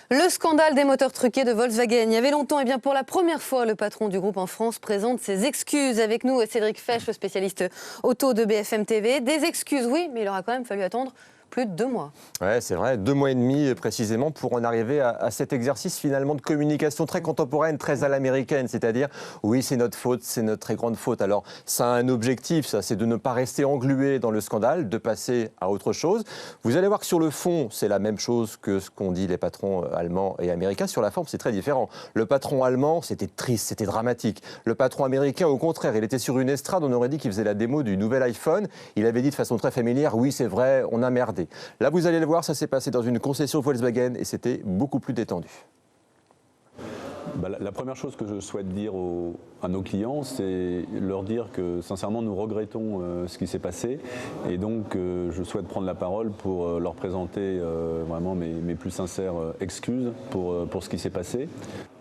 Le scandale des moteurs truqués de Volkswagen. Il y avait longtemps, et bien pour la première fois, le patron du groupe en France présente ses excuses. Avec nous, Cédric Fesch, le spécialiste auto de BFM TV. Des excuses, oui, mais il aura quand même fallu attendre plus de 2 mois. Ouais, c'est vrai, 2 mois et demi précisément pour en arriver à cet exercice finalement de communication très contemporaine, très à l'américaine, c'est-à-dire oui, c'est notre faute, c'est notre très grande faute. Alors ça a un objectif, ça, c'est de ne pas rester englué dans le scandale, de passer à autre chose. Vous allez voir que sur le fond, c'est la même chose que ce qu'ont dit les patrons allemands et américains. Sur la forme, c'est très différent. Le patron allemand, c'était triste, c'était dramatique. Le patron américain, au contraire, il était sur une estrade, on aurait dit qu'il faisait la démo du nouvel iPhone. Il avait dit de façon très familière, oui, c'est vrai, on a merdé. Là, vous allez le voir, ça s'est passé dans une concession Volkswagen et c'était beaucoup plus détendu. La première chose que je souhaite dire à nos clients, c'est leur dire que sincèrement nous regrettons ce qui s'est passé et donc je souhaite prendre la parole pour leur présenter vraiment mes plus sincères excuses pour ce qui s'est passé.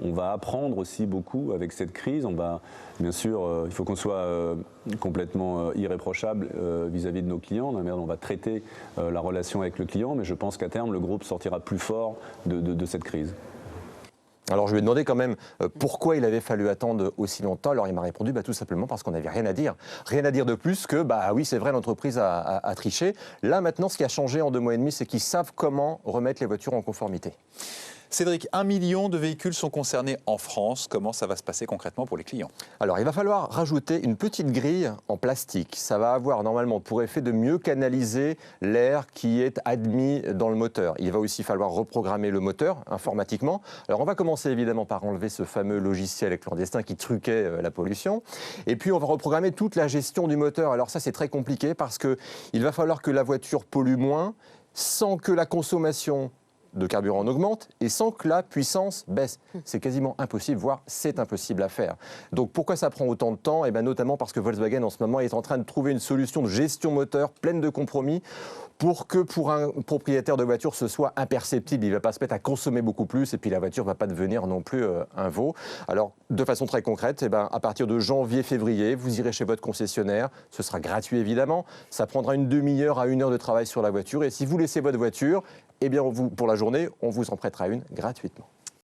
On va apprendre aussi beaucoup avec cette crise. On va, bien sûr, il faut qu'on soit complètement irréprochable vis-à-vis de nos clients. On va traiter la relation avec le client, mais je pense qu'à terme, le groupe sortira plus fort de cette crise. Alors je lui ai demandé quand même pourquoi il avait fallu attendre aussi longtemps. Alors il m'a répondu tout simplement parce qu'on n'avait rien à dire. Rien à dire de plus que oui c'est vrai, l'entreprise a triché. Là maintenant ce qui a changé en 2 mois et demi, c'est qu'ils savent comment remettre les voitures en conformité. Cédric, 1 million de véhicules sont concernés en France. Comment ça va se passer concrètement pour les clients? Alors, il va falloir rajouter une petite grille en plastique. Ça va avoir normalement pour effet de mieux canaliser l'air qui est admis dans le moteur. Il va aussi falloir reprogrammer le moteur informatiquement. Alors, on va commencer évidemment par enlever ce fameux logiciel clandestin qui truquait la pollution. Et puis, on va reprogrammer toute la gestion du moteur. Alors ça, c'est très compliqué parce qu'il va falloir que la voiture pollue moins sans que la consommation de carburant en augmente et sans que la puissance baisse. C'est quasiment impossible, voire c'est impossible à faire. Donc pourquoi ça prend autant de temps? Notamment parce que Volkswagen en ce moment est en train de trouver une solution de gestion moteur pleine de compromis pour que pour un propriétaire de voiture ce soit imperceptible. Il ne va pas se mettre à consommer beaucoup plus et puis la voiture ne va pas devenir non plus un veau. Alors de façon très concrète, à partir de janvier-février, vous irez chez votre concessionnaire, ce sera gratuit évidemment, ça prendra une demi-heure à 1 heure de travail sur la voiture et si vous laissez votre voiture, pour la journée, on vous en prêtera une gratuitement.